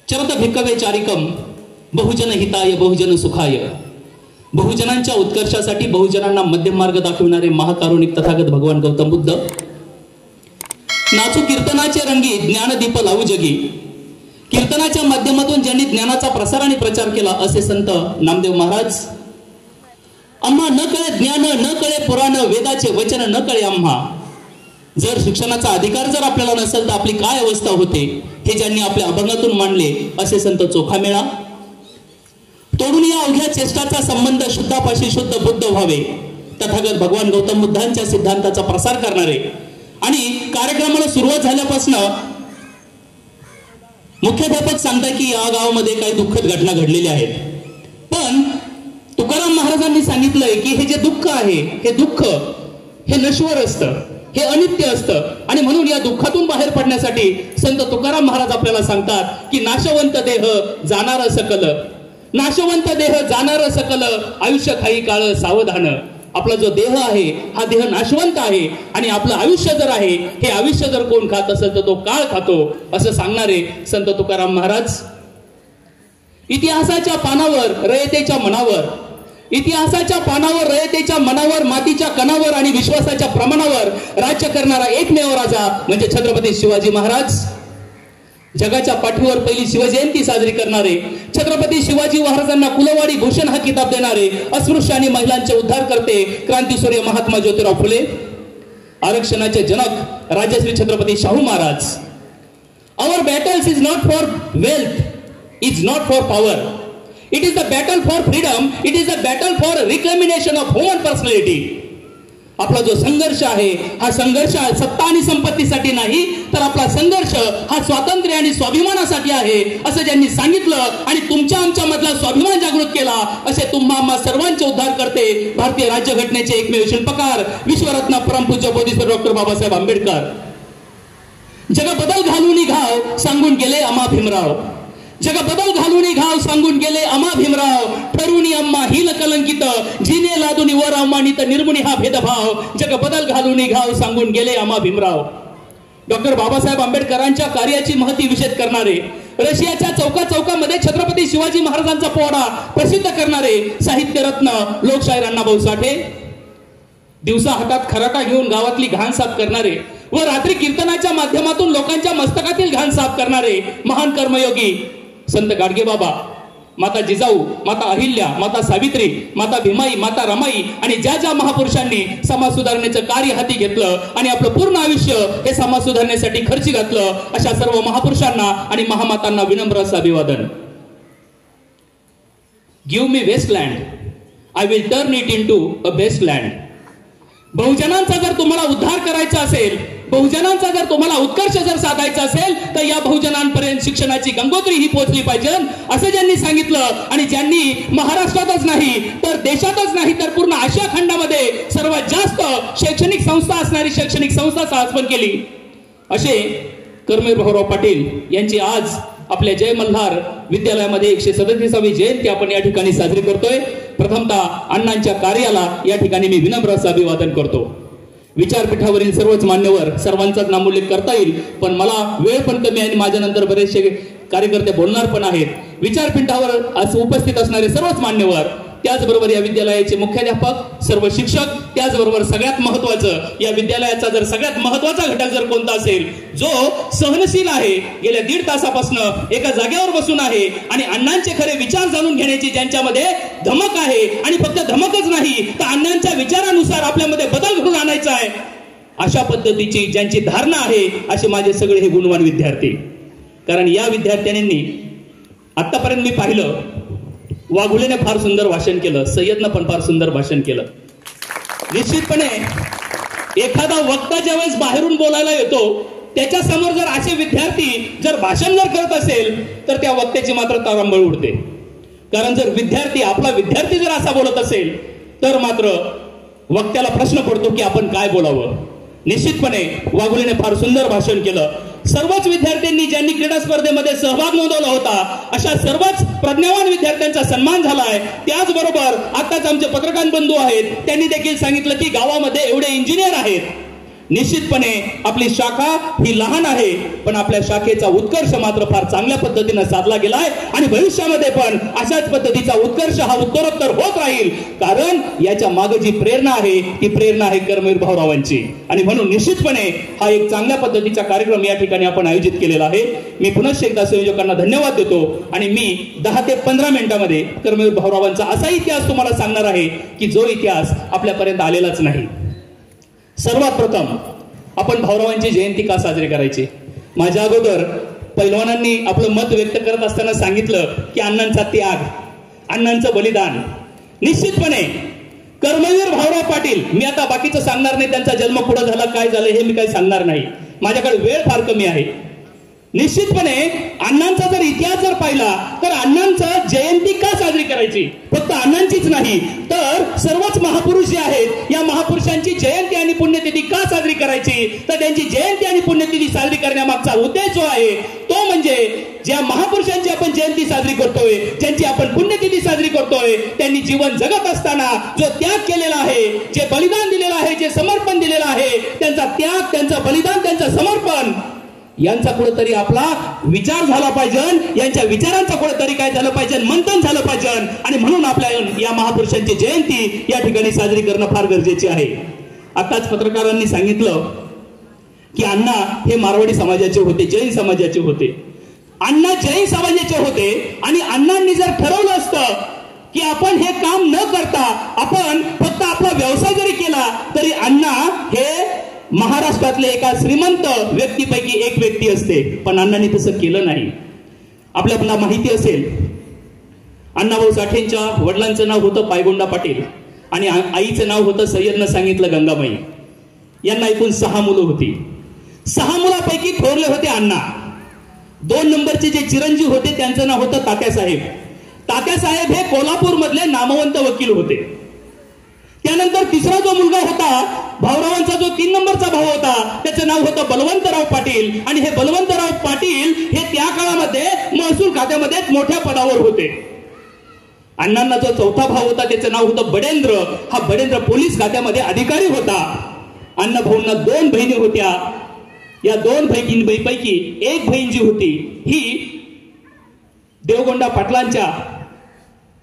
चरत भिक्कवे चारिकम बहुजन हिताय बहुजन सुखाय. बहुजनांच्या उत्कर्षासाठी बहुजनांना मध्यम मार्ग दाखविणारे महाकारुणिक तथागत भगवान गौतम बुद्ध. नाचू कीर्तनाचे रंगी ज्ञानदीप लावू जगी. कीर्तनाच्या माध्यमातून ज्यांनी ज्ञानाचा प्रसार आणि प्रचार केला असे संत नामदेव महाराज. आम्हा न कळे ज्ञान, न कळे पुराण, वेदाचे वचन न कळे आम्हा. जर शिक्षणाचा अधिकार जर आपल्याला नसेल तर आपली काय अवस्था होते हे ज्यांनी आपल्या अभंगातून मांडले असे संत चोखामेळा. तोडून या अवघ्या चेष्टाचा संबंध शुद्धापाशी शुद्ध बुद्ध व्हावे. तथागत भगवान गौतम बुद्धांच्या सिद्धांताचा प्रसार करणारे. आणि कार्यक्रमाला सुरुवात झाल्यापासून मुख्याध्यापक सांगतात की या गावामध्ये काही दुःखद घटना घडलेल्या आहेत. पण तुकाराम महाराजांनी सांगितलंय की हे जे दुःख आहे हे दुःख हे नश्वर असतं, हे अनित्य असतं. आणि म्हणून या दुःखातून बाहेर पडण्यासाठी संत तुकाराम महाराज आपल्याला सांगतात की नाशवंत देह जाणार सकल, नाशवंत देह जाणार सकल, आयुष्य काही काळ सावधान. आपला जो देह आहे हा देह नाशवंत आहे आणि आपलं आयुष्य जर आहे हे आयुष्य जर कोण खात असेल तर तो काळ खातो असं सांगणारे संत तुकाराम महाराज. इतिहासाच्या पानावर रयतेच्या मनावर, इतिहासाच्या पानावर रयतेच्या मनावर, मातीच्या कणावर आणि विश्वासाच्या प्रमाणावर राज्य करणारा एकमेव राजा म्हणजे छत्रपती शिवाजी महाराज. जगाच्या पाठीवर पहिली शिवजयंती साजरी करणारे, छत्रपती शिवाजी महाराजांना कुलवाडी भूषण हा किताब देणारे, अस्पृश्य आणि महिलांचे उद्धार करते क्रांतीसूर्य महात्मा ज्योतिराव फुले, आरक्षणाचे जनक Rajshri Chhatrapati Shahu Maharaj. Our battles is not for wealth, is not for power, it is the battle for freedom, it is the battle for reclamation of human personality. आपला जो संघर्ष आहे हा संघर्ष सत्ता आणि संपत्तीसाठी नाही तर आपला संघर्ष हा स्वातंत्र्य आणि स्वाभिमानासाठी आहे असं ज्यांनी सांगितलं आणि तुमच्या आमच्या मधला स्वाभिमान जागृत केला असे तुम्हा आम्हा सर्वांचे उद्धार करते भारतीय राज्यघटनेचे एकमेव शिल्पकार विश्वरत्न परमपूज्य बोधिसत्व डॉक्टर बाबासाहेब आंबेडकर. जग बदल घालून घाव सांगून गेले आम्हा भीमराव, जग बदल घालून घाव सांगून गेले आम्हा भीमराव, ठरूनी आम्हा हिल कलंकित, जिने लादूनी वर अवमानित, निर्मुनी हा भेदभाव, जग बदल घालून घाव सांगून गेले आम्हा भीमराव. डॉक्टर बाबासाहेब आंबेडकरांच्या कार्याची महती विशद करणारे, रशियाच्या चौका चौकामध्ये छत्रपती शिवाजी महाराजांचा पोवाडा प्रसिद्ध करणारे साहित्य रत्न लोकशाहीर अण्णाभाऊ साठे, दिवसा हातात खराटा घेऊन गावातली घाण साफ करणारे व रात्री कीर्तनाच्या माध्यमातून लोकांच्या मस्तकातील घाण साफ करणारे महान कर्मयोगी संत गाडगे बाबा, माता जिजाऊ, माता अहिल्या, माता सावित्री, माता भीमाई, माता रमाई आणि ज्या ज्या महापुरुषांनी समाज सुधारण्याचं कार्य हाती घेतलं आणि आपलं पूर्ण आयुष्य हे समाज सुधारण्यासाठी खर्ची घातलं अशा सर्व महापुरुषांना आणि महामातांना विनम्र असं अभिवादन. Give me wasteland, I will turn it into a best land. बहुजनांचा जर तुम्हाला उद्धार करायचा असेल, बहुजनांचा जर तुम्हाला उत्कर्ष जर साधायचा असेल तर या बहुजनांपर्यंत शिक्षणाची गंगोत्री ही पोहोचली पाहिजे असं ज्यांनी सांगितलं आणि ज्यांनी महाराष्ट्रातच नाही तर देशातच नाही तर पूर्ण आशिया खंडामध्ये सर्वात जास्त शैक्षणिक संस्था असणारी शैक्षणिक संस्था स्थापन केली असे कर्मवीर भाऊराव पाटील यांची आज आपल्या जय मल्हार विद्यालयामध्ये 137वी जयंती आपण या ठिकाणी साजरी करतोय. प्रथमतः अण्णांच्या कार्याला या ठिकाणी मी विनम्र असं अभिवादन करतो. विचारपीठावरील सर्वच मान्यवर सर्वांचाच नामोल्लेख करता येईल पण मला वेळ पण कमी आहे आणि माझ्यानंतर बरेचसे कार्यकर्ते बोलणार पण आहेत. विचारपीठावर उपस्थित असणारे सर्वच मान्यवर, त्याचबरोबर या विद्यालयाचे मुख्याध्यापक, सर्व शिक्षक, त्याचबरोबर सगळ्यात महत्वाचं या विद्यालयाचा जर सगळ्यात महत्वाचा घटक जर कोणता असेल जो सहनशील आहे, गेल्या 1.5 तासापासून एका जागेवर बसून आहे आणि अण्णांचे खरे विचार जाणून घेण्याची ज्यांच्यामध्ये धमक आहे आणि फक्त धमकच नाही तर अण्णांच्या विचारानुसार आपल्यामध्ये बदल घडून आणायचा आहे अशा पद्धतीची ज्यांची धारणा आहे असे माझे सगळे हे गुणवान विद्यार्थी. कारण या विद्यार्थ्यांनी आतापर्यंत मी पाहिलं वाघुलेने फार सुंदर भाषण केलं, सय्यदनं पण फार सुंदर भाषण केलं. निश्चितपणे एखादा वक्ता ज्यावेळेस बाहेरून बोलायला येतो त्याच्या समोर जर असे विद्यार्थी जर भाषण जर करत असेल तर त्या वक्त्याची मात्र तारांबळ उडते. कारण जर विद्यार्थी आपला विद्यार्थी जर असा बोलत असेल तर मात्र वक्त्याला प्रश्न पडतो की आपण काय बोलावं. निश्चितपणे वाघुलेने फार सुंदर भाषण केलं. सर्वच विद्यार्थ्यांनी ज्यांनी क्रीडा स्पर्धेमध्ये सहभाग नोंदवला होता अशा सर्वच प्रज्ञावान विद्यार्थ्यांचा सन्मान झालाय. त्याचबरोबर आताच आमचे पत्रकार बंधू आहेत त्यांनी देखील सांगितलं की गावामध्ये एवढे इंजिनियर आहेत, निश्चितपणे आपली शाखा ही लहान आहे, पण आपल्या शाखेचा उत्कर्ष मात्र फार चांगल्या पद्धतीने साधला गेलाय आणि भविष्यामध्ये पण अशाच पद्धतीचा उत्कर्ष हा उत्तरोत्तर होत राहील, कारण याच्या मागे जी प्रेरणा आहे ती प्रेरणा आहे कर्मवीर भाऊरावांची. आणि म्हणून निश्चितपणे हा एक चांगल्या पद्धतीचा कार्यक्रम या ठिकाणी आपण आयोजित केलेला आहे. मी पुनश्च एकदा संयोजकांना धन्यवाद देतो आणि मी 10 ते 15 मिनिटांमध्ये कर्मवीर भाऊरावांचा असा इतिहास तुम्हाला सांगणार आहे की जो इतिहास आपल्यापर्यंत आलेलाच नाही. सर्वात प्रथम आपण भाऊरावांची जयंती का साजरी करायची? माझ्या अगोदर पैलवानांनी आपलं मत व्यक्त करत असताना सांगितलं की अण्णांचा त्याग, अण्णांचं बलिदान. निश्चितपणे कर्मवीर भाऊराव पाटील, मी आता बाकीचं सांगणार नाही, त्यांचा जन्म कुठं झाला, काय झालं हे मी काही सांगणार नाही, माझ्याकडे वेळ फार कमी आहे. निश्चितपणे अण्णांचा जर इतिहास जर पाहिला तर अण्णांचं जयंती का साजरी करायची? फक्त अण्णांचीच नाही तर सर्वच महापुरुष जे आहेत या महापुरुषांची जयंती आणि पुण्यतिथी का साजरी करायची? तर त्यांची जयंती आणि पुण्यतिथी साजरी करण्यामागचा उद्देश जो आहे तो म्हणजे ज्या महापुरुषांची आपण जयंती साजरी करतोय, ज्यांची आपण पुण्यतिथी साजरी करतोय, त्यांनी जीवन जगत असताना जो त्याग केलेला आहे, जे बलिदान दिलेलं आहे, जे समर्पण दिलेलं आहे, त्यांचा त्याग, त्यांचं बलिदान, त्यांचं समर्पण यांचा कुठेतरी आपला विचार झाला पाहिजे, यांच्या विचारांचा कुठेतरी काय झालं पाहिजे, मंथन झालं पाहिजे. आणि म्हणून आपल्या या महापुरुषांची जयंती या ठिकाणी साजरी करणं फार गरजेचे आहे. आताच पत्रकारांनी सांगितलं की अण्णा हे मारवाडी समाजाचे होते, जैन समाजाचे होते. अण्णा जैन समाजाचे होते आणि अण्णांनी जर ठरवलं असतं की आपण हे काम न करता आपण फक्त आपला व्यवसाय जरी केला तरी अण्णा हे महाराष्ट्रातले एका श्रीमंत व्यक्तीपैकी एक व्यक्ती असते, पण अण्णांनी तसं केलं नाही. आपल्याला माहिती असेल अण्णाभाऊ साठेंच्या वडिलांचं नाव होतं पायगोंडा पाटील आणि आईचं नाव होतं सय्यदनं सांगितलं गंगाबाई. यांना एकूण 6 मुलं होती. 6 मुलापैकी थोरले होते अण्णा. 2 नंबरचे जे चिरंजीव होते त्यांचं नाव होतं तात्यासाहेब. तात्यासाहेब हे कोल्हापूर मधले नामवंत वकील होते. त्यानंतर तिसरा जो मुलगा होता भाऊरावांचा, जो 3 नंबरचा भाऊ होता, त्याचं नाव होतं बलवंतराव पाटील आणि हे बलवंतराव पाटील हे त्या काळामध्ये महसूल खात्यामध्ये मोठ्या पदावर होते. अण्णांना जो चौथा भाऊ होता त्याचं नाव होतं बडेंद्र. हा बडेंद्र पोलीस खात्यामध्ये अधिकारी होता. अण्णा भाऊंना 2 बहिणी होत्या. या 2 बहिणीपैकी एक बहीण जी होती ही देवगोंडा पाटलांच्या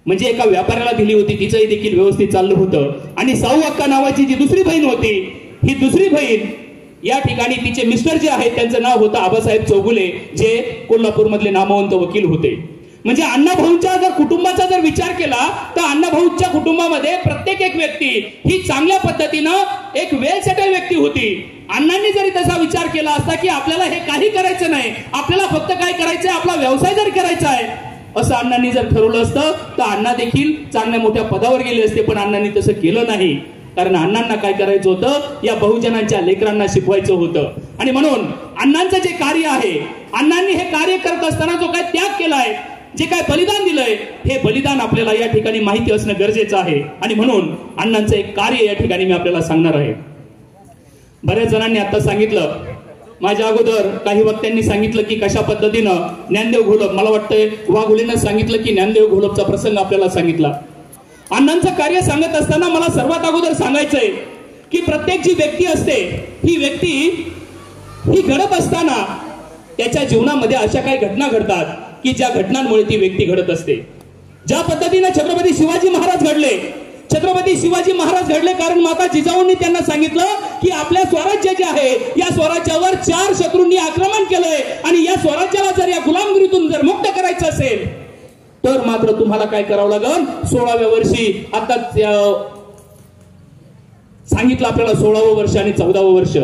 म्हणजे एका व्यापाऱ्याला दिली होती, तिचंही देखील व्यवस्थित चाललं होतं. आणि साऊ अक्का नावाची जी दुसरी बहीण होती, ही दुसरी बहीण या ठिकाणी तिचे मिस्टर जे आहेत त्यांचं नाव होतं आबासाहेब चौगुले, जे कोल्हापूर मधले नामवंत वकील होते. म्हणजे अण्णाभाऊंच्या जर कुटुंबाचा जर विचार केला तर अण्णाभाऊंच्या कुटुंबामध्ये प्रत्येक एक व्यक्ती ही चांगल्या पद्धतीनं एक वेल सेटल व्यक्ती होती. अण्णांनी जरी तसा विचार केला असता की आपल्याला हे काही करायचं नाही, आपल्याला फक्त काय करायचंय, आपला व्यवसाय जर करायचा आहे, असं अण्णांनी जर ठरवलं असतं तर अण्णा देखील चांगल्या मोठ्या पदावर गेले असते. पण अण्णांनी तसं केलं नाही, कारण अण्णांना काय करायचं होतं, या बहुजनांच्या लेकरांना शिकवायचं होतं. आणि म्हणून अण्णांचं जे कार्य आहे, अण्णांनी हे कार्य करत असताना जो काय त्याग केलाय, जे काय बलिदान दिलंय, हे बलिदान आपल्याला या ठिकाणी माहिती असणं गरजेचं आहे. आणि म्हणून अण्णांचं एक कार्य या ठिकाणी मी आपल्याला सांगणार आहे. बऱ्याच जणांनी आता सांगितलं, माझ्या अगोदर काही वक्त्यांनी सांगितलं की कशा पद्धतीनं ज्ञानदेव घोलप, मला वाटतंय वाघुलेनं सांगितलं की ज्ञानदेव घोलपचा प्रसंग आपल्याला सांगितला. अण्णांचं कार्य सांगत असताना मला सर्वात अगोदर सांगायचंय की प्रत्येक जी व्यक्ती असते, ही व्यक्ती ही घडत असताना त्याच्या जीवनामध्ये अशा काही घटना घडतात की ज्या घटनांमुळे ती व्यक्ती घडत असते. ज्या पद्धतीने छत्रपती शिवाजी महाराज घडले, छत्रपती शिवाजी महाराज घडले कारण माता जिजाऊंनी त्यांना सांगितलं की आपल्या स्वराज्य जे आहे या स्वराज्यावर 4 शत्रूंनी आक्रमण केलंय आणि या स्वराज्याला जर या गुलामगिरीतून जर मुक्त करायचं असेल तर मात्र तुम्हाला काय करावं लागेल. 16व्या वर्षी आता सांगितलं आपल्याला 16वं वर्ष आणि 14वं वर्ष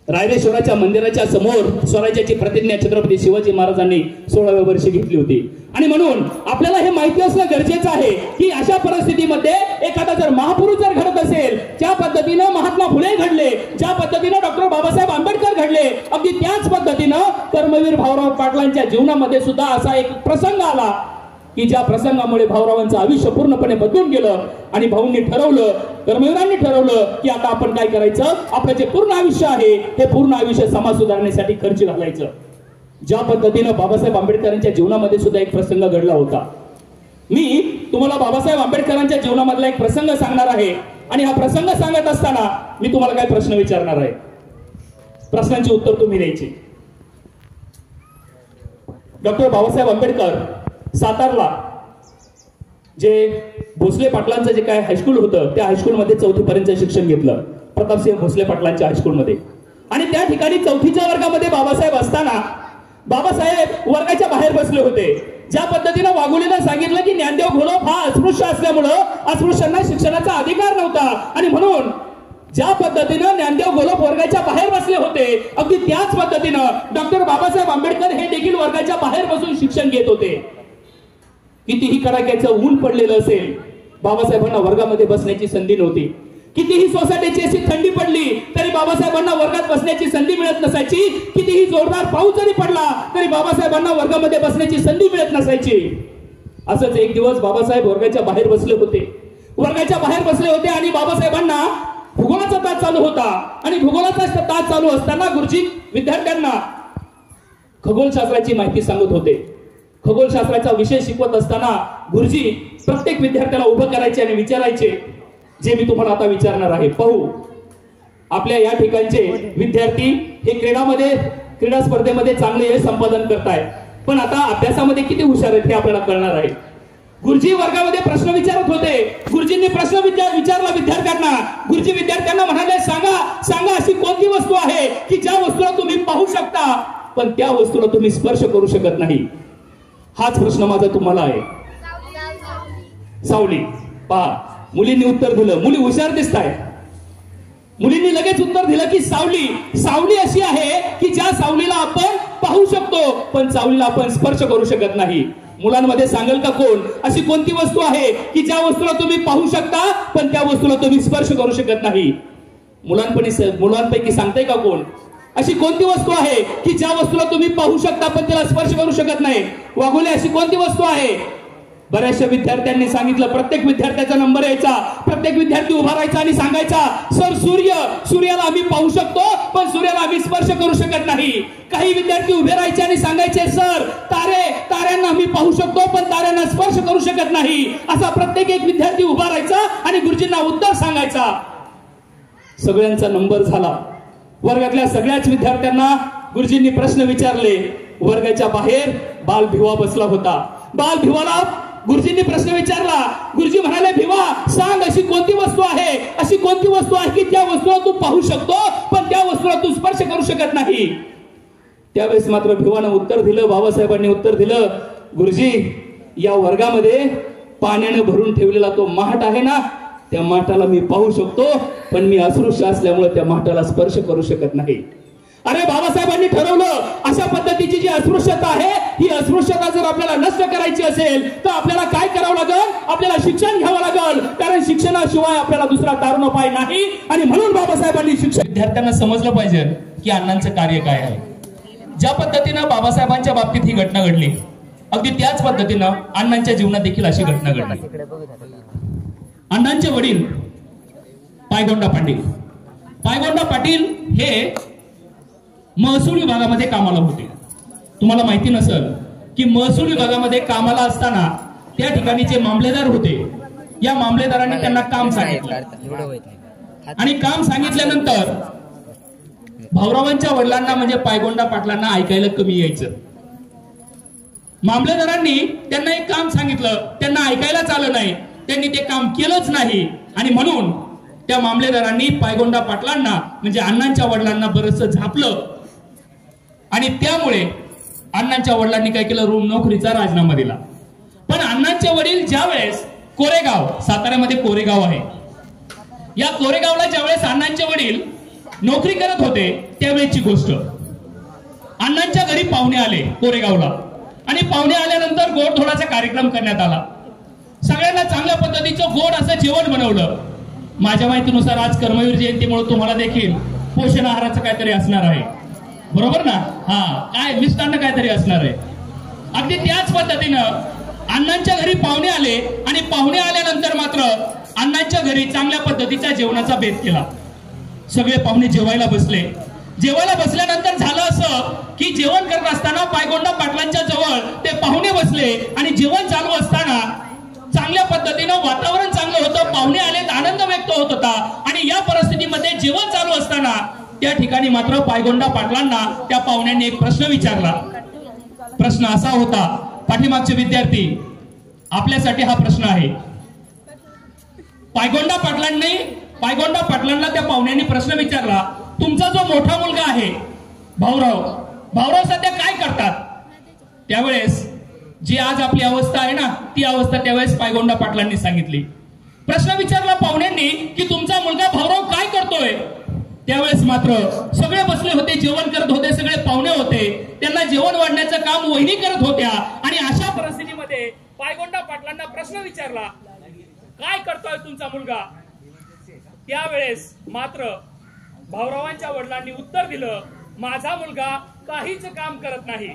रायरेश्वराच्या मंदिराच्या समोर स्वराज्याची प्रतिज्ञा छत्रपती शिवाजी महाराजांनी 16व्या वर्षी घेतली होती. आणि म्हणून आपल्याला हे माहिती असणं गरजेचं आहे की अशा परिस्थितीमध्ये एखादा जर महापुरुष जर घडत असेल, ज्या पद्धतीनं महात्मा फुले घडले, ज्या पद्धतीनं डॉक्टर बाबासाहेब आंबेडकर घडले, अगदी त्याच पद्धतीनं कर्मवीर भाऊराव पाटलांच्या जीवनामध्ये सुद्धा असा एक प्रसंग आला की ज्या प्रसंगामुळे भाऊरावांचं आयुष्य पूर्णपणे बदलून गेलं. आणि भाऊंनी ठरवलं, कर्मवीरांनी ठरवलं की आता आपण काय करायचं, आपलं जे पूर्ण आयुष्य आहे हे पूर्ण आयुष्य समाज सुधारण्यासाठी खर्च घालायचं. ज्या पद्धतीनं बाबासाहेब आंबेडकरांच्या जीवनामध्ये सुद्धा एक प्रसंग घडला होता. मी तुम्हाला बाबासाहेब आंबेडकरांच्या जीवनामधला एक प्रसंग सांगणार आहे आणि हा प्रसंग सांगत असताना मी तुम्हाला काय प्रश्न विचारणार आहे, प्रश्नांची उत्तर तुम्ही द्यायची. डॉक्टर बाबासाहेब आंबेडकर सातारला जे भोसले पाटलांचं जे काय हायस्कूल होतं त्या हायस्कूलमध्ये 4थी पर्यंत शिक्षण घेतलं, प्रतापसिंह भोसले पाटलांच्या हायस्कूलमध्ये. आणि त्या ठिकाणी 4थीच्या वर्गामध्ये बाबासाहेब असताना बाबासाहेब वर्गाच्या बाहेर बसले होते. ज्या पद्धतीनं वाघोलीनं सांगितलं की ज्ञानदेव घोलप हा अस्पृश्य असल्यामुळं अस्पृश्यांना शिक्षणाचा अधिकार नव्हता, आणि म्हणून ज्या पद्धतीनं ज्ञानदेव घोलप वर्गाच्या बाहेर बसले होते, अगदी त्याच पद्धतीनं डॉक्टर बाबासाहेब आंबेडकर हे देखील वर्गाच्या बाहेर बसून शिक्षण घेत होते. कितीही कडाक्याचं ऊन पडलेलं असेल, बाबासाहेबांना वर्गामध्ये बसण्याची संधी नव्हती. कितीही सोसायटीची अशी थंडी पडली तरी बाबासाहेबांना वर्गात बसण्याची संधी मिळत नसायची. कितीही जोरदार पाऊस जरी पडला तरी बाबासाहेबांना वर्गामध्ये बसण्याची संधी मिळत नसायची. असंच एक दिवस बाबासाहेब वर्गाच्या बाहेर बसले होते. वर्गाच्या बाहेर बसले होते आणि बाबासाहेबांना भूगोलाचा तास चालू होता. आणि भूगोलाचा तास चालू असताना गुरुजी विद्यार्थ्यांना खगोलशास्त्राची माहिती सांगत होते. खगोलशास्त्राचा विषय शिकवत असताना गुरुजी प्रत्येक विद्यार्थ्याला उभं करायचे आणि विचारायचे, जे मी तुम्हाला आता विचारणार आहे. पाहू, आपल्या या ठिकाणचे विद्यार्थी हे क्रीडा स्पर्धेमध्ये चांगले यश संपादन करतायत, पण आता अभ्यासामध्ये किती हुशार आहेत हे आपल्याला कळणार आहे. गुरुजी वर्गामध्ये प्रश्न विचारत होते. गुरुजींनी प्रश्न विचारला विद्यार्थ्यांना. गुरुजी विद्यार्थ्यांना म्हणाले, सांगा अशी कोणती वस्तू आहे की ज्या वस्तूला तुम्ही पाहू शकता पण त्या वस्तूला तुम्ही स्पर्श करू शकत नाही. हाच प्रश्न माझा तुम्हाला आहे. सावली. पहा, मुलींनी उत्तर दिलं. मुली हुशार दिसताय. मुलींनी लगेच उत्तर दिलं की सावली अशी आहे की ज्या सावलीला आपण पाहू शकतो पण सावलीला आपण स्पर्श करू शकत नाही. मुलांमध्ये सांगेल का कोण, अशी कोणती वस्तू आहे की ज्या वस्तूला तुम्ही पाहू शकता पण त्या वस्तूला तुम्ही स्पर्श करू शकत नाही? मुलांपैकी सांगताय का कोण, अशी कोणती वस्तू आहे की ज्या वस्तूला तुम्ही पाहू शकता पण त्याला स्पर्श करू शकत नाही? वाघोले, अशी कोणती वस्तू आहे? बऱ्याचशा विद्यार्थ्यांनी सांगितलं. प्रत्येक विद्यार्थ्याचा नंबर यायचा. प्रत्येक विद्यार्थी उभा राहायचा आणि सांगायचा, सर सूर्याला आम्ही पाहू शकतो पण सूर्याला आम्ही स्पर्श करू शकत नाही. काही विद्यार्थी उभे राहायचे आणि सांगायचे, सर ताऱ्यांना आम्ही पाहू शकतो पण ताऱ्यांना स्पर्श करू शकत नाही. असा प्रत्येक एक विद्यार्थी उभा राहायचा आणि गुरुजींना उत्तर सांगायचा. सगळ्यांचा नंबर झाला. वर्गातल्या सगळ्याच विद्यार्थ्यांना गुरुजींनी प्रश्न विचारले. वर्गाच्या बाहेर बालभिवा बसला होता. बालभिवाला गुरुजींनी प्रश्न विचारला. गुरुजी म्हणाले, भिवा सांग, अशी कोणती वस्तू आहे, अशी कोणती वस्तू आहे की त्या वस्तूला तू पाहू शकतो पण त्या वस्तूला तू स्पर्श करू शकत नाही? त्यावेळेस मात्र भिवानं उत्तर दिलं. बाबासाहेबांनी उत्तर दिलं, गुरुजी या वर्गामध्ये पाण्याने भरून ठेवलेला तो माठ आहे ना, त्या माठाला मी पाहू शकतो पण मी अस्पृश्य असल्यामुळे त्या माठाला स्पर्श करू शकत नाही. अरे बाबासाहेबांनी ठरवलं, अशा पद्धतीची जी अस्पृश्यता आहे ही अस्पृश्यता जर आपल्याला नष्ट करायची असेल तर आपल्याला काय करावं लागेल? आपल्याला शिक्षण घ्यावं लागेल, कारण शिक्षणाशिवाय आपल्याला दुसरा तारुण्योपाय नाही. आणि म्हणून बाबासाहेबांनी शिक्षण विद्यार्थ्यांना समजलं पाहिजे की अण्णांचं कार्य काय आहे. ज्या पद्धतीनं बाबासाहेबांच्या बाबतीत ही घटना घडली, अगदी त्याच पद्धतीनं अण्णांच्या जीवनात देखील अशी घटना घडली. अण्णांचे वडील पायगोंडा पाटील हे महसूल विभागामध्ये कामाला होते. तुम्हाला माहिती नसेल की महसूल विभागामध्ये कामाला असताना त्या ठिकाणी जे मामलेदार होते, या मामलेदारांनी त्यांना काम सांगितलं आणि काम सांगितल्यानंतर भाऊरावांच्या वडिलांना म्हणजे पायगोंडा पाटलांना ऐकायला कमी यायचं. मामलेदारांनी त्यांना एक काम सांगितलं, त्यांना ऐकायलाच आलं नाही, त्यांनी ते काम केलंच नाही. आणि म्हणून त्या मामलेदारांनी पायगोंडा पाटलांना म्हणजे अण्णांच्या वडिलांना बरंचसं झापलं. आणि त्यामुळे अण्णांच्या वडिलांनी काय केलं, नोकरीचा राजीनामा दिला. पण अण्णांचे वडील ज्यावेळेस कोरेगाव, साताऱ्यामध्ये कोरेगाव आहे, या कोरेगावला ज्यावेळेस अण्णांचे वडील नोकरी करत होते त्यावेळेची गोष्ट, अण्णांच्या घरी पाहुणे आले कोरेगावला. आणि पाहुणे आल्यानंतर गोडधोडाचा कार्यक्रम करण्यात आला. सगळ्यांना चांगल्या पद्धतीचं गोड असं जेवण बनवलं. माझ्या माहितीनुसार आज कर्मवीर जयंतीमुळे तुम्हाला देखील पोषण आहाराचं काहीतरी असणार आहे, बरोबर ना? काय मिष्टान्न काहीतरी असणार आहे. अगदी त्याच पद्धतीनं अण्णांच्या घरी पाहुणे आले आणि पाहुणे आल्यानंतर मात्र अण्णांच्या घरी चांगल्या पद्धतीच्या जेवणाचा बेत केला. सगळे पाहुणे जेवायला बसले. जेवायला बसल्यानंतर झालं असं की जेवण करत असताना पायगोंडा पाटलांच्या जवळ ते पाहुणे बसले आणि जेवण चालू असताना चांगल्या पद्धतीनं वातावरण चांगलं होतं, पाहुणे आलेत, आनंद व्यक्त व्यक्त होत होता आणि या परिस्थितीमध्ये जेवण चालू असताना त्या ठिकाणी मात्र पायगोंडा पाटलांना त्या पाहुण्यांनी एक प्रश्न विचारला. प्रश्न असा होता, पाठीमागचे विद्यार्थी आपल्यासाठी हा प्रश्न आहे. पायगोंडा पाटलांना त्या पाहुण्यांनी प्रश्न विचारला, तुमचा जो मोठा मुलगा आहे भाऊराव सध्या काय करतात? त्यावेळेस जी आज आपली अवस्था आहे ना, ती अवस्था त्यावेळेस पायगोंडा पाटलांनी सांगितली. प्रश्न विचारला पाहुण्यांनी की तुमचा मुलगा भाऊराव काय करतोय? त्यावेळेस मात्र सगळे बसले होते, जेवण करत होते, सगळे पाहुणे होते, त्यांना जेवण वाढण्याचं काम वहिनी करत होत्या. आणि अशा परिस्थितीमध्ये पायगोंडा पाटलांना प्रश्न विचारला, काय करतोय तुमचा मुलगा? त्यावेळेस मात्र भाऊरावांच्या वडिलांनी उत्तर दिलं, माझा मुलगा काहीच काम करत नाही,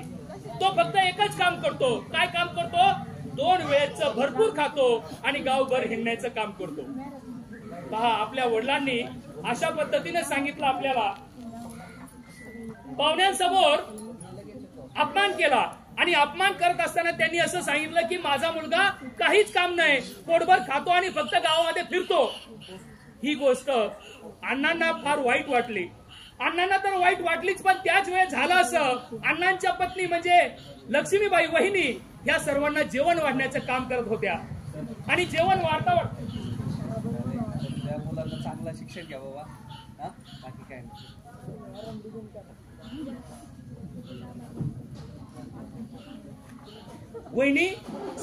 तो फक्त एकच काम करतो. काय काम करतो? 2 वेळेचं भरपूर खातो आणि गावभर हिंडण्याचं काम करतो. पहा, आपल्या वडिलांनी अशा पद्धतीने सांगितलं आपल्याला, पाहुण्यांसमोर अपमान केला आणि अपमान करत असताना त्यांनी असं सांगितलं की माझा मुलगा काहीच काम नाही, पोटभर खातो आणि फक्त गावामध्ये फिरतो. ही गोष्ट अण्णांना फार वाईट वाटली. अण्णांना तर वाईट वाटलीच, पण त्याच वेळेस झालं असं, अण्णांच्या पत्नी म्हणजे लक्ष्मीबाई वहिनी या सर्वांना जेवण वाढण्याचं काम करत होत्या आणि जेवण वाढता मुलांना चांगला शिक्षण घ्या बाबा, बाकी काय नाही. वहिनी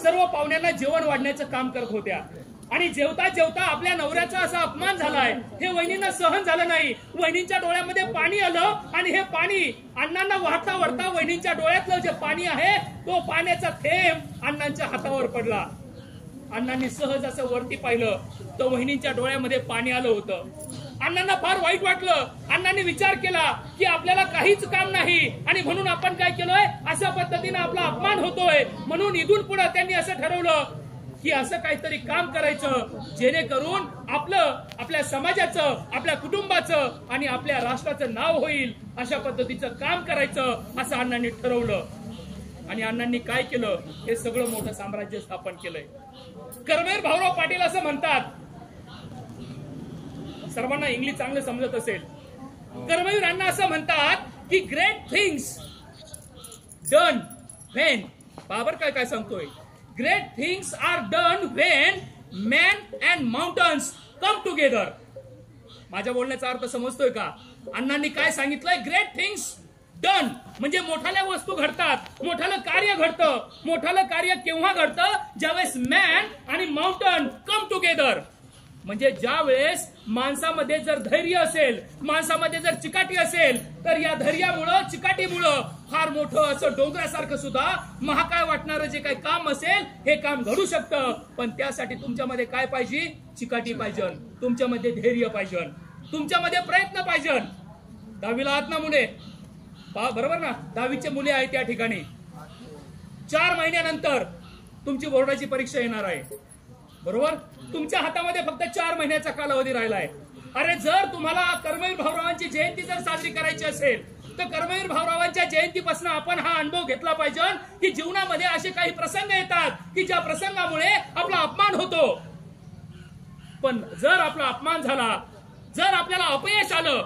सर्व पाहुण्यांना जेवण वाढण्याचं काम करत होत्या आणि जेवता जेवता आपल्या नवऱ्याचा असा अपमान झालाय हे वहिनींना सहन झालं नाही. वहिनींच्या डोळ्यामध्ये पाणी आलं आणि हे पाणी अण्णांना वाहता वाहता वहिनींच्या डोळ्यातलं जे पाणी आहे तो पाण्याचा थेंब अण्णांच्या हातावर पडला. अण्णांनी सहज असं वरती पाहिलं तर वहिनींच्या डोळ्यामध्ये पाणी आलं होतं. अण्णांना फार वाईट वाटलं. अण्णांनी विचार केला की आपल्याला काहीच काम नाही आणि म्हणून आपण काय केलंय, अशा पद्धतीने आपला अपमान होतोय. म्हणून इथून पुढे त्यांनी असं ठरवलं की असं काहीतरी काम करायचं जेणेकरून आपल्या समाजाचं, आपल्या कुटुंबाचं आणि आपल्या राष्ट्राचं नाव होईल. अशा पद्धतीचं काम करायचं असं अण्णांनी ठरवलं आणि अण्णांनी काय केलं, हे सगळं मोठं साम्राज्य स्थापन केलंय. कर्मवीर भाऊराव पाटील असं म्हणतात, सर्वांना इंग्लिश चांगलं समजत असेल. कर्मवीर अण्णा असं म्हणतात की great things done when, Babar काय सांगतोय, great things are done when man and mountains come together. माझ्या बोलण्याचा अर्थ समजतोय का? अण्णांनी काय सांगितलंय, ग्रेट थिंग्स डन म्हणजे मोठाल्या वस्तू घडतात, मोठालं कार्य घडतं. मोठालं कार्य केव्हा घडतं, ज्यावेळेस मॅन आणि माउंटन कम टुगेदर. म्हणजे ज्या वेळेस माणसामध्ये जर धैर्य असेल, माणसामध्ये जर चिकाटी असेल, तर या धैर्यामुळं, चिकाटीमुळं फार मोठं असं डोंगरासारखं सुद्धा महाकाय वाटणारं जे काही काम असेल हे काम घडू शकतं. पण त्यासाठी तुमच्यामध्ये काय पाहिजे? चिकाटी पाहिजे, तुमच्यामध्ये धैर्य पाहिजे, तुमच्यामध्ये प्रयत्न पाहिजे. 10वीला आहात ना मुले, बरोबर ना? 10वीचे मुले आहेत त्या ठिकाणी. 4 महिन्यानंतर तुमची बोर्डाची परीक्षा येणार आहे, बरोबर? तुमच्या हातामध्ये फक्त 4 महिन्याचा कालावधी राहिलाय. अरे जर तुम्हाला कर्मवीर भाऊरावांची जयंती जर साजरी करायची असेल तर कर्मवीर भाऊरावांच्या जयंतीपासून आपण हा अनुभव घेतला पाहिजे की जीवनामध्ये असे काही प्रसंग येतात की ज्या प्रसंगामुळे आपला अपमान होतो. पण जर आपला अपमान झाला, जर आपल्याला अपयश आलं,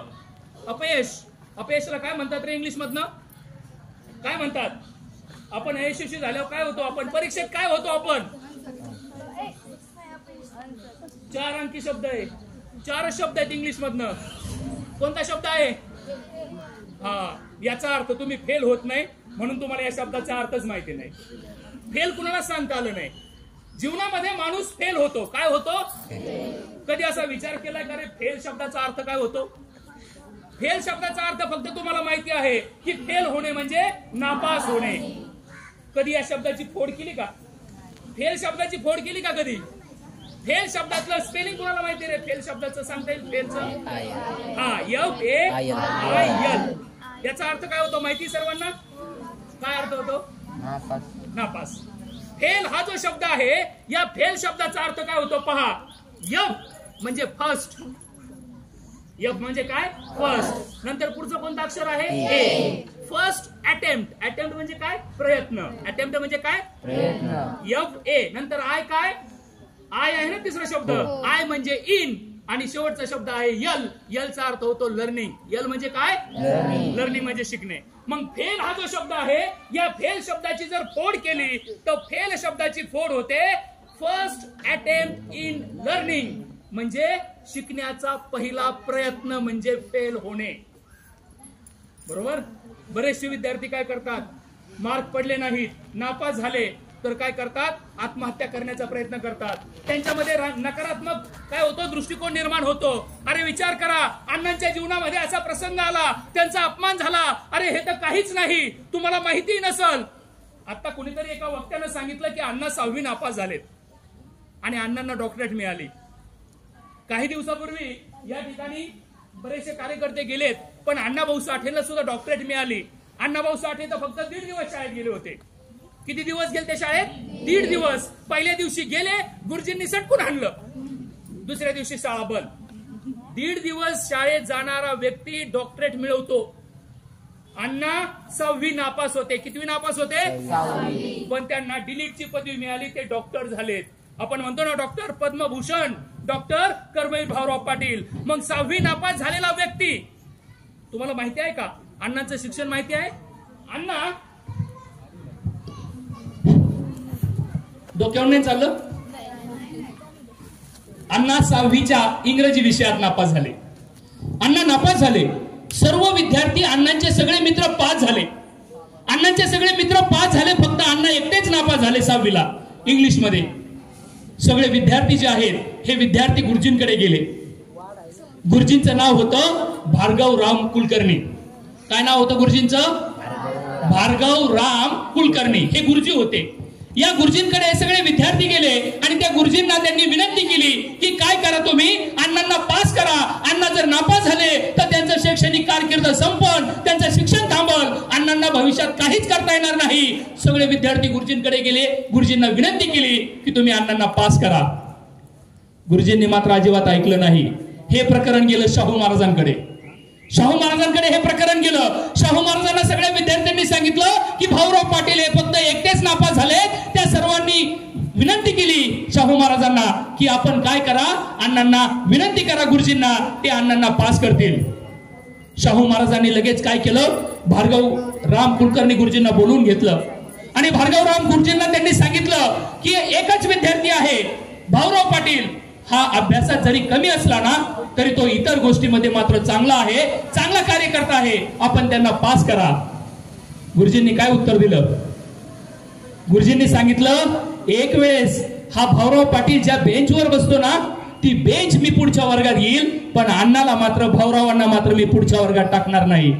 अपयशाला काय म्हणतात रे इंग्लिश मधनं? काय म्हणतात? आपण यशस्वी झाल्यावर काय होतो? आपण परीक्षेत काय होतो? आपण 4 अंकी शब्द आहे, 4 शब्द आहेत इंग्लिश मधनं. कोणता शब्द आहे? याचा अर्थ तुम्ही फेल होत नाही म्हणून तुम्हाला या शब्दाचा अर्थच माहिती नाही. फेल कुणाला सांगता आलं नाही. जीवनामध्ये माणूस फेल होतो. काय होतो? कधी असा विचार केलाय का रे फेल शब्दाचा अर्थ काय होतो? फेल शब्दाचा अर्थ फक्त तुम्हाला माहिती आहे की फेल होणे म्हणजे नापास होणे. कधी या शब्दाची फोड केली का? फेल शब्दाची फोड केली का कधी? फेल शब्दातलं स्पेलिंग कोणाला माहिती रे? फेल शब्दाचं सांगता येईल? फेलचं FAIL. याचा अर्थ काय होतो माहिती सर्वांना? काय अर्थ होतो? नापास. फेल हा जो शब्द आहे, या फेल शब्दाचा अर्थ काय होतो पहा. F म्हणजे फर्स्ट. F म्हणजे काय? फर्स्ट. नंतर पुढचं कोणतं अक्षर आहे? A. First attempt. अटेम्प्ट म्हणजे काय? प्रयत्न. अटेम्प्ट म्हणजे काय? प्रयत्न. FA. नंतर I काय? आय आहे ना तिसरा शब्द. आय म्हणजे इन. आणि शेवटचा शब्द आहे यल. यलचा अर्थ होतो लर्निंग. यल म्हणजे काय? लर्निंग म्हणजे शिकणे. मग फेल हा जो शब्द आहे, या फेल शब्दाची जर फोड केली तर फेल शब्दाची फोड होते फर्स्ट अटेम्प्ट इन लर्निंग, म्हणजे शिकण्याचा पहिला प्रयत्न म्हणजे फेल होणे. बरोबर. बरेचसे विद्यार्थी काय करतात, मार्क पडले नाहीत, नापास झाले तर काय करतात, आत्महत्या करण्याचा प्रयत्न करतात. त्यांच्यामध्ये नकारात्मक काय होतो, दृष्टिकोन निर्माण होतो. अरे विचार करा, अण्णांच्या जीवनामध्ये असा प्रसंग आला, त्यांचा अपमान झाला, अरे हे तर काहीच नाही, तुम्हाला माहिती नसल. आता कुणीतरी एका वक्त्यानं सांगितलं की अण्णा 6वी नापास झालेत आणि अण्णांना डॉक्टरेट मिळाली. काही दिवसापूर्वी या ठिकाणी बरेचसे कार्यकर्ते गेलेत, पण अण्णाभाऊ साठेला सुद्धा डॉक्टरेट मिळाली. अण्णाभाऊ साठे तर फक्त 1.5 दिवस शाळेत गेले होते. किती दिवस गेले ते शाळेत? 1.5 दिवस. पहिल्या दिवशी गेले, गुरुजींनी सटकून आणलं, दुसऱ्या दिवशी शाळा बंद. 1.5 दिवस शाळेत जाणारा व्यक्ती डॉक्टरेट मिळवतो. अण्णा 6वी नापास होते. कितवी नापास होते? 6वी. पण त्यांना डिलीटची पदवी मिळाली, ते डॉक्टर झालेत. आपण म्हणतो ना डॉक्टर पद्मभूषण, डॉक्टर कर्मवीर भाऊराव पाटील. मग 6वी नापास झालेला व्यक्ती, तुम्हाला माहिती आहे का अण्णांचं शिक्षण माहिती आहे? अण्णा डोक्यावर नाही चाललं. अण्णा 6वीच्या इंग्रजी विषयात नापास झाले. अण्णा नापास झाले. सर्व विद्यार्थी, अण्णांचे सगळे मित्र पास झाले. अण्णांचे सगळे मित्र पास झाले, फक्त अण्णा एकटेच नापास झाले 6वीला इंग्लिश मध्ये. सगळे विद्यार्थी जे आहेत हे विद्यार्थी गुरुजींकडे गेले. गुरुजींचं नाव होतं भार्गव राम कुलकर्णी. काय नाव होतं गुरुजींचं? भार्गव राम कुलकर्णी हे गुरुजी होते. या गुरुजींकडे सगळे विद्यार्थी गेले आणि त्या गुरुजींना त्यांनी विनंती केली की काय करा तुम्ही, अण्णांना पास करा. अण्णा जर नापास झाले तर त्यांचं शैक्षणिक कारकीर्द संपन, त्यांचं शिक्षण थांबल, अण्णांना भविष्यात काहीच करता येणार नाही. सगळे विद्यार्थी गुरुजींकडे गेले, गुरुजींना विनंती केली की तुम्ही अण्णांना पास करा. गुरुजींनी मात्र अजिबात ऐकलं नाही. हे प्रकरण गेलं शाहू महाराजांकडे. शाहू महाराजांकडे हे प्रकरण गेलं. शाहू महाराजांना सगळ्या विद्यार्थ्यांनी सांगितलं की भाऊराव पाटील हे फक्त एकटेच नापास झाले. त्या सर्वांनी विनंती केली शाहू महाराजांना की आपण काय करा, अण्णांना विनंती करा गुरुजींना, ते अण्णांना पास करतील. शाहू महाराजांनी लगेच काय केलं, भार्गव राम कुलकर्णी गुरुजींना बोलवून घेतलं आणि भार्गव राम गुरुजींना त्यांनी सांगितलं की एकच विद्यार्थी आहे भाऊराव पाटील, हा अभ्यासात जरी कमी असला ना तरी तो इतर गोष्टीमध्ये मात्र चांगला आहे, चांगला कार्य करता आहे, आपण त्यांना पास करा. गुरुजींनी काय उत्तर दिलं? गुरुजींनी सांगितलं, एक वेळेस हा भाऊराव पाटील ज्या बेंचवर बसतो ना ती बेंच मी पुढच्या वर्गात येईल, पण अण्णाला मात्र, भाऊरावांना मात्र मी पुढच्या वर्गात टाकणार नाही.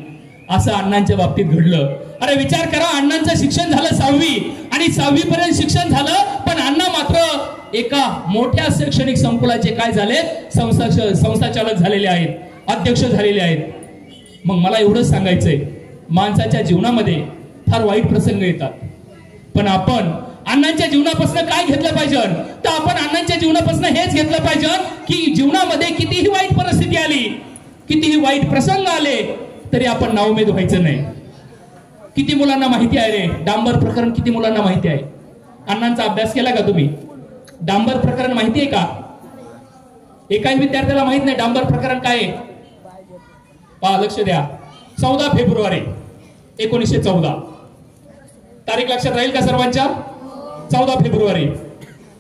असं अण्णांच्या बाबतीत घडलं. अरे विचार करा, अण्णांचं शिक्षण झालं 6वी आणि 6वी पर्यंत शिक्षण झालं, पण अण्णा मात्र एका मोठ्या शैक्षणिक संकुलाचे काय झाले, संस्थाचालक झालेले आहेत, अध्यक्ष झालेले आहेत. मग मला एवढंच सांगायचंय, माणसाच्या जीवनामध्ये फार वाईट प्रसंग येतात, पण आपण अण्णांच्या जीवनापासून काय घेतलं पाहिजे, तर आपण अण्णांच्या जीवनापासून हेच घेतलं पाहिजे की जीवनामध्ये कितीही वाईट परिस्थिती आली, कितीही वाईट प्रसंग आले तरी आपण नाउमेद व्हायचं नाही. किती मुलांना माहिती आहे रे डांबर प्रकरण? किती मुलांना माहिती आहे? अण्णांचा अभ्यास केला का तुम्ही? डांबर प्रकरण माहिती आहे का? एकाही विद्यार्थ्याला माहित नाही डांबर प्रकरण काय आहे. पहा, लक्ष द्या. 14 फेब्रुवारी 1914 तारीख लक्षात राहील का सर्वांच्या? 14 फेब्रुवारी.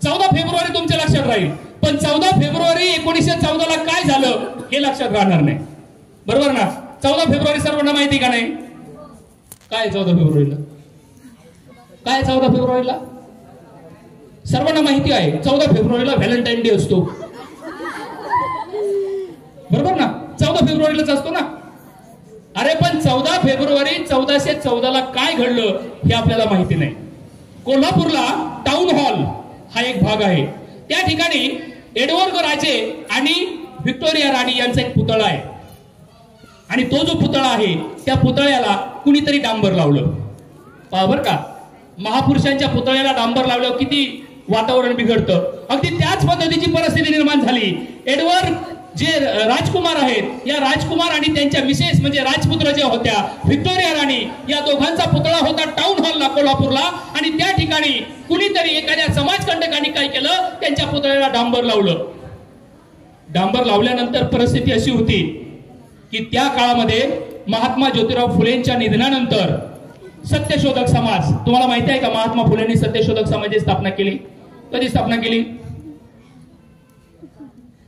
14 फेब्रुवारी तुमच्या लक्षात राहील, पण 14 फेब्रुवारी 1914 ला काय झालं हे लक्षात राहणार नाही. बरोबर ना? 14 फेब्रुवारी सर्वांना माहिती का नाही? काय 14 फेब्रुवारीला? काय 14 फेब्रुवारीला? सर्वांना माहिती आहे 14 फेब्रुवारीला व्हॅलेंटाईन डे असतो. बरोबर ना? 14 फेब्रुवारीलाच असतो ना. अरे पण 14 फेब्रुवारी 1414 ला काय घडलं हे आपल्याला माहिती नाही. कोल्हापूरला टाउन हॉल हा एक भाग आहे. त्या ठिकाणी एडवर्ड राजे आणि व्हिक्टोरिया राणी यांचा एक पुतळा आहे आणि तो जो पुतळा आहे त्या पुतळ्याला कुणीतरी डांबर लावलं. पहा बर का, महापुरुषांच्या पुतळ्याला डांबर लावल्यावर किती वातावरण बिघडतं. अगदी त्याच पद्धतीची परिस्थिती निर्माण झाली. एडवर्ड जे राजकुमार आहेत, या राजकुमार आणि त्यांच्या मिसेस म्हणजे राजपुत्र ज्या होत्या व्हिक्टोरिया राणी, या दोघांचा पुतळा होता टाउन हॉलला कोल्हापूरला आणि त्या ठिकाणी कुणीतरी एखाद्या समाजकंटकांनी काय केलं, त्यांच्या पुतळ्याला डांबर लावलं. डांबर लावल्यानंतर परिस्थिती अशी होती की त्या काळामध्ये महात्मा ज्योतिराव फुलेंच्या निधनानंतर सत्यशोधक समाज, तुम्हाला माहिती आहे का महात्मा फुलेंनी सत्यशोधक समाजाची स्थापना केली? कधी स्थापना केली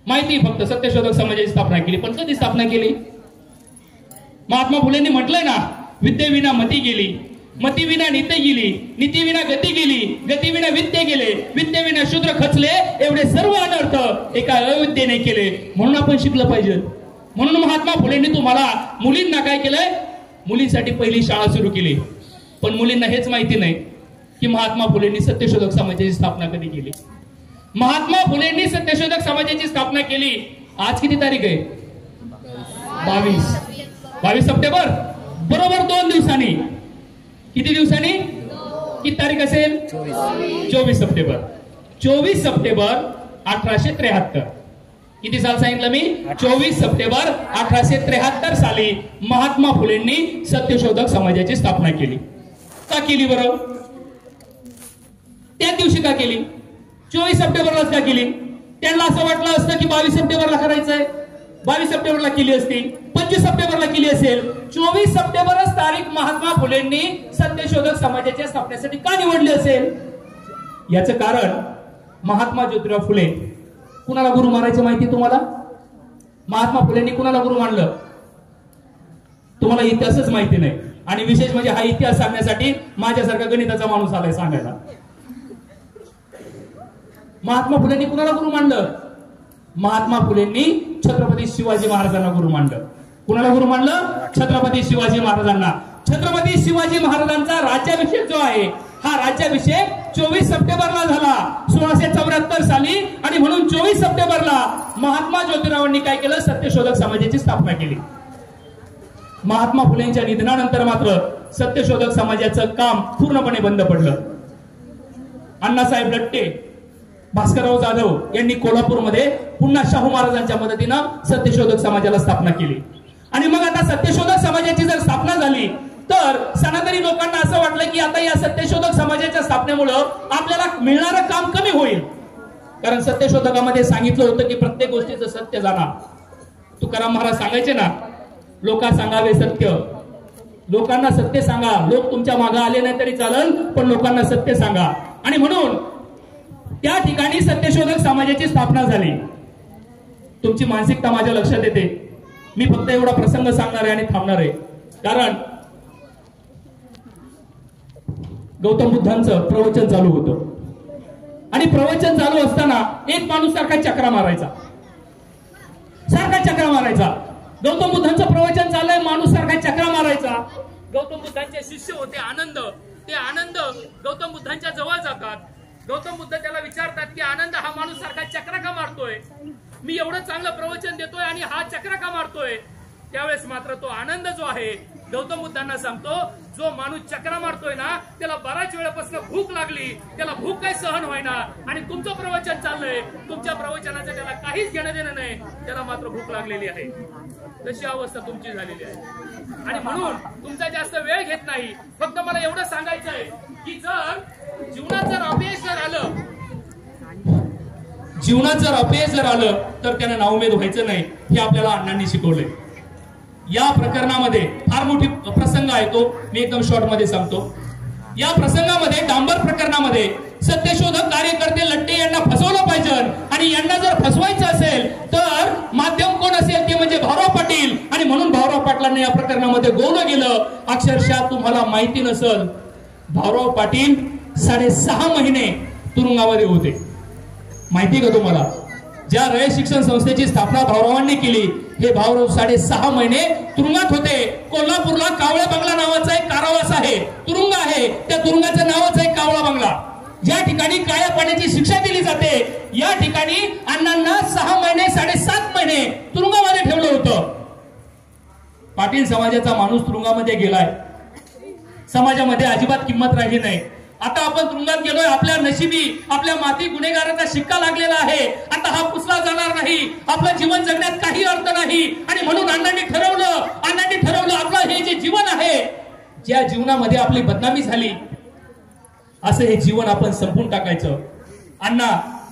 माहिती? फक्त सत्यशोधक समाजाची स्थापना केली, पण कधी स्थापना केली? महात्मा फुलेंनी म्हटलंय ना, विद्येविना मती गेली, मतीविना नीती गेली, नीतीविना गती गेली, गतीविना विद्ये गेले, विद्येविना शूद्र खचले, एवढे सर्व अनर्थ एका अविद्येने केले. म्हणून आपण शिकलं पाहिजे. म्हणून महात्मा फुलेंनी तुम्हाला मुलींना काय केलंय? मुलींसाठी पहिली शाळा सुरू केली. पण मुलींना हेच माहिती नाही की महात्मा फुलेंनी सत्यशोधक समाजाची स्थापना कधी केली. महात्मा फुलेंनी सत्यशोधक समाजाची स्थापना केली. आज किती तारीख आहे? 22 सप्टेंबर. बरोबर 2 दिवसांनी. किती दिवसांनी? किती तारीख असेल? 24 सप्टेंबर. 24 सप्टेंबर 1873. किती साल सांगितलं मी? 24 सप्टेंबर 1873 साली महात्मा फुलेंनी सत्यशोधक समाजाची स्थापना केली. का केली बरं? त्या दिवशी का केली? 24 सप्टेंबरलाच का केली? त्यांना असं वाटलं असतं की 22 सप्टेंबरला करायचंय, 22 सप्टेंबरला केली असती, 25 सप्टेंबरला केली असेल. 24 सप्टेंबरच तारीख महात्मा फुलेंनी सत्यशोधक समाजाच्या स्थापनेसाठी का निवडली असेल? याचं कारण महात्मा ज्योतिराव फुले कुणाला गुरु मानायचं माहिती तुम्हाला? महात्मा फुलेंनी कुणाला गुरु मानलं? तुम्हाला इतिहासच माहिती नाही. आणि विशेष म्हणजे हा इतिहास सांगण्यासाठी माझ्यासारखा गणिताचा माणूस आलाय सांगायला. महात्मा फुलेंनी कुणाला गुरु मानलं? महात्मा फुलेंनी छत्रपती शिवाजी महाराजांना गुरु मानलं. कुणाला गुरु मानलं? छत्रपती शिवाजी महाराजांना. छत्रपती शिवाजी महाराजांचा राज्याभिषेक जो आहे, हा राज्याभिषेक 24 सप्टेंबरला झाला 1674 साली. आणि म्हणून 24 सप्टेंबरला महात्मा ज्योतिरावांनी काय केलं? सत्यशोधक समाजाची स्थापना केली. महात्मा फुलेंच्या निधनानंतर मात्र सत्यशोधक समाजाचं काम पूर्णपणे बंद पडलं. अण्णासाहेब लट्टे, भास्करराव जाधव यांनी कोल्हापूरमध्ये पुन्हा शाहू महाराजांच्या मदतीनं सत्यशोधक समाजाला स्थापना केली. आणि मग आता सत्यशोधक समाजाची जर स्थापना झाली तर सनातनी लोकांना असं वाटलं की आता या सत्यशोधक समाजाच्या स्थापनेमुळं आपल्याला मिळणारं काम कमी होईल. कारण सत्यशोधकामध्ये सांगितलं होतं की प्रत्येक गोष्टीचं सत्य जाणा. तुकाराम महाराज सांगायचे ना, लोका सांगावे सत्य, लोकांना सत्य सांगा. लोक तुमच्या मागे आले नाही तरी चालेल, पण लोकांना सत्य सांगा. आणि म्हणून त्या ठिकाणी सत्यशोधक समाजाची स्थापना झाली. तुमची मानसिकता माझ्या लक्षात येते. मी फक्त एवढा प्रसंग सांगणार आहे आणि थांबणार आहे. कारण गौतम बुद्धांचं प्रवचन चालू होतं आणि प्रवचन चालू असताना एक माणूस सारखा चक्रा मारायचा. गौतम बुद्धांचं प्रवचन चाललंय, माणूस सारखा चक्रा मारायचा. गौतम बुद्धांचे शिष्य होते आनंद. ते आनंद गौतम बुद्धांच्या जवळ जातात. गौतम बुद्ध त्याला विचारतात की आनंद, हा माणूस सारखा चक्रा का मारतोय? मी एवढं चांगलं प्रवचन देतोय आणि हा चक्रा का मारतोय? त्यावेळेस मात्र तो आनंद जो आहे गौतम बुद्धांना सांगतो, जो माणूस चक्रा मारतोय ना त्याला बराच वेळापासून भूक लागली, त्याला भूक काही सहन व्हायना. आणि तुमचं प्रवचन चाललंय, तुमच्या प्रवचनाचं त्याला काहीच घेणं देणं नाही, त्याला मात्र भूक लागलेली आहे. तशी अवस्था तुमची झालेली आहे. आणि म्हणून तुमचा जास्त वेळ घेत नाही. फक्त मला एवढं सांगायचंय की जर जीवनात जर अपयश जर आलं तर त्यानं नाउमेद व्हायचं नाही. हे आपल्याला अण्णांनी शिकवलंय. या प्रकरणामध्ये फार मोठी प्रसंग आहे, तो मी एकदम शॉर्ट मध्ये सांगतो. या प्रसंगामध्ये डांबर प्रकरणामध्ये सत्यशोधक कार्यकर्ते लट्टे यांना फसवलं पाहिजे. आणि यांना जर फसवायचं असेल तर माध्यम कोण असेल? ते म्हणजे भाऊराव पाटील. आणि म्हणून भाऊराव पाटलांना या प्रकरणामध्ये गोवलं गेलं. अक्षरशः तुम्हाला माहिती नसेल, भाऊराव पाटील 6.5 महिने तुरुंगामध्ये होते. माहिती का तुम्हाला? ज्या रयत शिक्षण संस्थेची स्थापना भाऊरावांनी केली, हे भाऊराव 6.5 महिने तुरुंगात होते. कोल्हापूरला कावळा बंगला नावाचा एक कारावास आहे, तुरुंग आहे. त्या तुरुंगाचं नावच आहे कावळा बंगला, ज्या ठिकाणी काळ्या पाण्याची शिक्षा दिली जाते. या ठिकाणी अण्णांना 6 महिने 7.5 महिने तुरुंगामध्ये ठेवलं होतं. पाटील समाजाचा माणूस तुरुंगामध्ये गेलाय. समाजामध्ये अजिबात किंमत राहिली नाही. आता आपण तुरुंगात गेलोय, आपल्या नशिबी आपल्या माती गुन्हेगाराचा शिक्का लागलेला आहे. आता हा पुसला जाणार नाही. आपलं जीवन जगण्यात काही अर्थ नाही. आणि म्हणून अण्णांनी ठरवलं आपलं हे जे जीवन आहे, ज्या जीवनामध्ये आपली बदनामी झाली, असं हे जीवन आपण संपून टाकायचं. अण्णा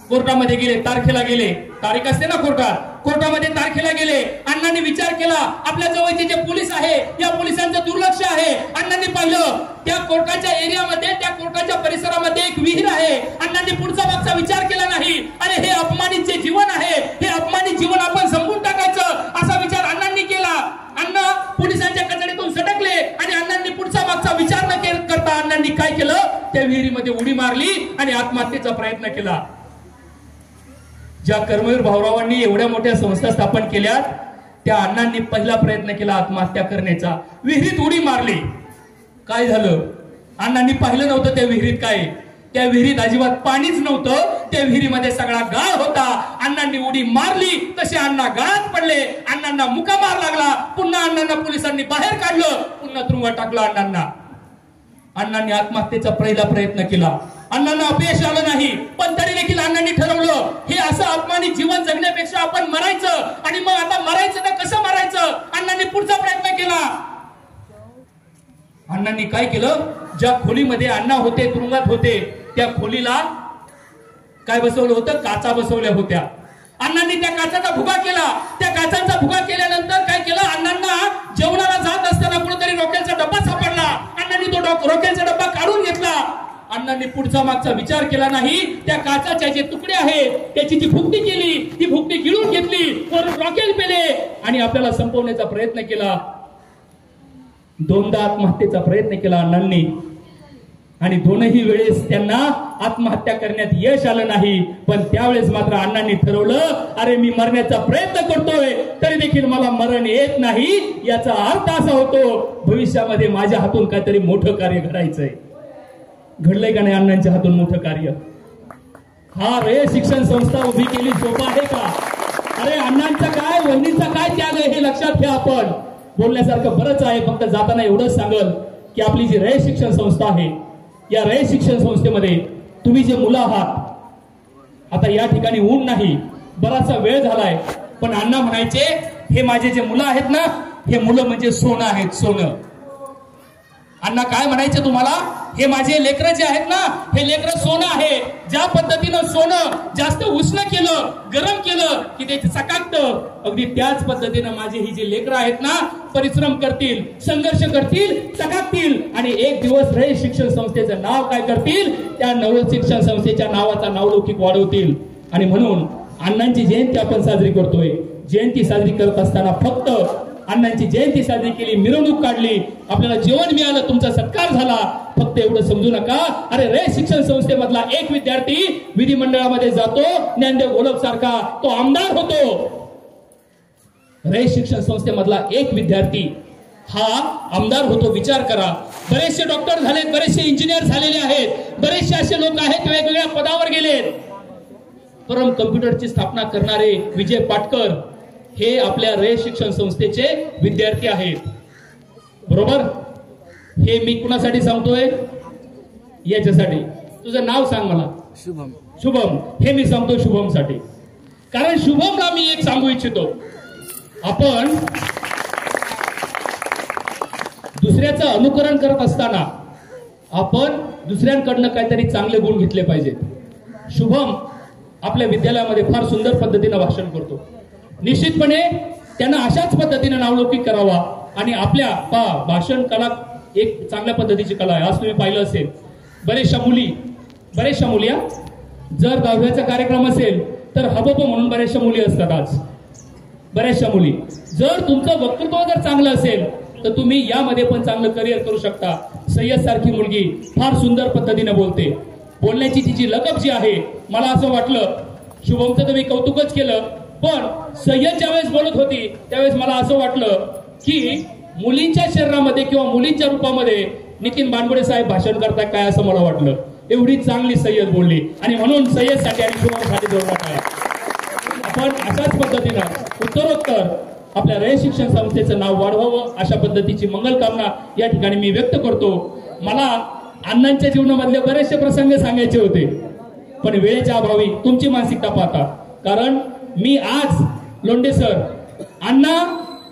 कोर्टामध्ये गेले, तारखेला गेले. तारीख असते ना कोर्टात, कोर्टामध्ये तारखेला गेले. अण्णांनी विचार केला, आपल्या जवळचे जे पोलीस आहे या पोलिसांचं दुर्लक्ष आहे. अण्णांनी पाहिलं त्या कोर्टाच्या एरियामध्ये, त्या कोर्टाच्या परिसरामध्ये एक विहीर आहे. अण्णांनी पुढचा मागचा विचार केला नाही. अरे हे अपमानित जे जीवन आहे, हे अपमानित जीवन आपण संपून टाकायचं असा विचार अण्णांनी केला. अण्णा पोलिसांच्या कचडीतून सटकले आणि अण्णांनी पुढचा मागचा विचार न करता अण्णांनी काय केलं, त्या विहिरीमध्ये उडी मारली आणि आत्महत्येचा प्रयत्न केला. ज्या कर्मवीर भाऊरावांनी एवढ्या मोठ्या संस्था स्थापन केल्या, त्या अण्णांनी पहिला प्रयत्न केला आत्महत्या करण्याचा. विहिरीत उडी मारली. काय झालं, अण्णांनी पाहिलं नव्हतं त्या विहिरीत काय. त्या विहिरीत अजिबात पाणीच नव्हतं. त्या विहिरीमध्ये सगळा गाळ होता. अण्णांनी उडी मारली तसे अण्णा गाळात पडले. अण्णांना मुका मार लागला. पुन्हा अण्णांना पोलिसांनी बाहेर काढलं. पुन्हा तुरुंगात टाकलं अण्णांना. अण्णांनी आत्महत्येचा पहिला प्रयत्न केला. अण्णांना अपयश आलं नाही, पण तरी देखील अण्णांनी ठरवलं हे असं अपमानित जीवन जगण्यापेक्षा आपण मरायचं. आणि मग आता मरायचं तर कसं मरायचं. अण्णांनी पुढचा प्रयत्न केला. अण्णांनी काय केलं, ज्या खोलीमध्ये अण्णा होते, तुरुंगात होते, त्या खोलीला काय बसवलं होतं, काचा बसवल्या होत्या. अण्णांनी त्या काचाचा भुगा केला. त्या काचांचा भुगा केल्यानंतर काय केलं, अण्णांना जेवणाला जात असताना कुठेतरी रॉकेलचा डब्बा सापडला. अण्णांनी तो रॉकेलचा डब्बा काढून घेतला. अण्णांनी पुढचा मागचा विचार केला नाही. त्या काचाचे जे तुकडे आहेत त्याची जी भुकटी केली, ती भुकटी गिळून घेतली, वरून रॉकेल पेले आणि आपल्याला संपवण्याचा प्रयत्न केला. दोनदा आत्महत्येचा प्रयत्न केला अण्णांनी आणि दोनही वेळेस त्यांना आत्महत्या करण्यात यश आलं नाही. पण त्यावेळेस मात्र अण्णांनी ठरवलं, अरे मी मरण्याचा प्रयत्न करतोय तरी देखील मला मरण येत नाही. याचा अर्थ असा होतो भविष्यामध्ये माझ्या हातून काहीतरी मोठं कार्य घडायचंय. घडलंय का नाही अण्णांच्या हातून मोठं कार्य. हा रे शिक्षण संस्था उभी केली सोपं आहे का. अरे अण्णांचा काय, वहिनीचा काय त्याग आहे हे लक्षात घ्या. आपण बोलण्यासारखं बरंच आहे. फक्त जाताना एवढंच सांगल की आपली जी रयत शिक्षण संस्था आहे, या रयत शिक्षण संस्थेमध्ये तुम्ही जे मुलं आहात, आता या ठिकाणी ऊन नाही, बराचसा वेळ झालाय, पण अण्णा म्हणायचे हे माझे जे मुलं आहेत ना, हे मुलं म्हणजे सोनं आहेत, सोनं. अण्णा काय म्हणायचे तुम्हाला, हे माझे लेकरं जे आहेत ना, हे लेकरं सोनं आहे. ज्या पद्धतीनं सोनं जास्त उष्ण केलं, गरम केलं की ते चकाकतं, अगदी त्याच पद्धतीनं माझे ही जे लेकरं आहेत ना, परिश्रम करतील, संघर्ष करतील, चकाकतील आणि एक दिवस रयत शिक्षण संस्थेचं नाव काय करतील, त्या नवरत शिक्षण संस्थेच्या नावाचा नावलौकिक वाढवतील. आणि म्हणून अण्णांची जयंती आपण साजरी करतोय. जयंती साजरी करत असताना फक्त अण्णांची जयंती साजरी केली, मिरवणूक काढली, आपल्याला जेवण मिळालं, तुमचा सत्कार झाला, फक्त एवढं समजू नका. अरे रयत शिक्षण संस्थेमधला एक विद्यार्थी विधिमंडळामध्ये जातो, ज्ञानदेव घोलप सारखा तो आमदार होतो. रयत शिक्षण संस्थेमधला एक विद्यार्थी हा आमदार होतो. विचार करा. बरेचसे डॉक्टर झालेत, बरेचसे इंजिनियर झालेले आहेत, बरेचसे असे लोक आहेत वेगवेगळ्या पदावर गेलेत. परम कम्प्युटरची स्थापना करणारे विजय पाटकर हे आपल्या रयत शिक्षण संस्थेचे विद्यार्थी आहेत. बरोबर. हे मी कुणासाठी सांगतोय, याच्यासाठी. तुझं नाव सांग मला. शुभम. शुभम. हे मी सांगतो शुभम साठी, कारण शुभमला मी एक सांगू इच्छितो. आपण दुसऱ्याचं अनुकरण करत असताना आपण दुसऱ्यांकडनं काहीतरी चांगले गुण घेतले पाहिजेत. शुभम आपल्या विद्यालयामध्ये फार सुंदर पद्धतीनं भाषण करतो. निश्चितपणे त्यांना अशाच पद्धतीने नावलौकिक करावा. आणि आपल्या भाषण कला एक चांगल्या पद्धतीची कला आहे. आज तुम्ही पाहिलं असेल बरेचशा मुली जर 10वीचा कार्यक्रम असेल तर हबप म्हणून बऱ्याचशा मुली असतात. आज बऱ्याचशा मुली, जर तुमचं वक्तृत्व जर चांगलं असेल तर तुम्ही यामध्ये पण चांगलं करिअर करू शकता. सय्यद सारखी मुलगी फार सुंदर पद्धतीने बोलते. बोलण्याची तिची लगब जी आहे, मला असं वाटलं शुभमचं तर मी कौतुकच केलं, पण सय्यद ज्यावेळेस बोलत होती त्यावेळेस मला असं वाटलं की मुलींच्या शरीरामध्ये किंवा मुलींच्या रूपामध्ये नितीन बानबडे साहेब भाषण करतात काय, असं मला वाटलं. एवढी चांगली सय्यद बोलली. आणि म्हणून सय्यदसाठी आणि शुभमसाठी जोडला काय. आपण अशाच पद्धतीनं उत्तरोत्तर आपल्या रयत शिक्षण संस्थेचं नाव वाढवावं, अशा पद्धतीची मंगल कामना या ठिकाणी मी व्यक्त करतो. मला अण्णांच्या जीवनामधले बरेचसे प्रसंग सांगायचे होते, पण वेळेच्या अभावी तुमची मानसिकता पाहता, कारण मी आज लोंढे सर, अण्णा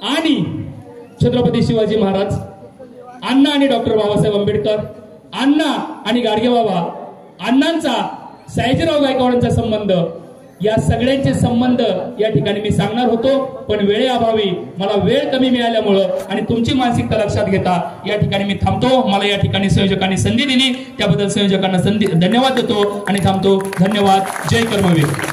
आणि छत्रपती शिवाजी महाराज, अण्णा आणि डॉक्टर बाबासाहेब आंबेडकर, अण्णा आणि गाडगे बाबा, अण्णांचा सयाजीराव गायकवाडांचा संबंध या सगळ्यांचे संबंध या ठिकाणी मी सांगणार होतो, पण वेळेअभावी मला वेळ कमी मिळाल्यामुळं आणि तुमची मानसिकता लक्षात घेता या ठिकाणी मी थांबतो. मला या ठिकाणी संयोजकांनी संधी दिली त्याबद्दल संयोजकांना धन्यवाद देतो आणि थांबतो. धन्यवाद. जय कर्मवीर.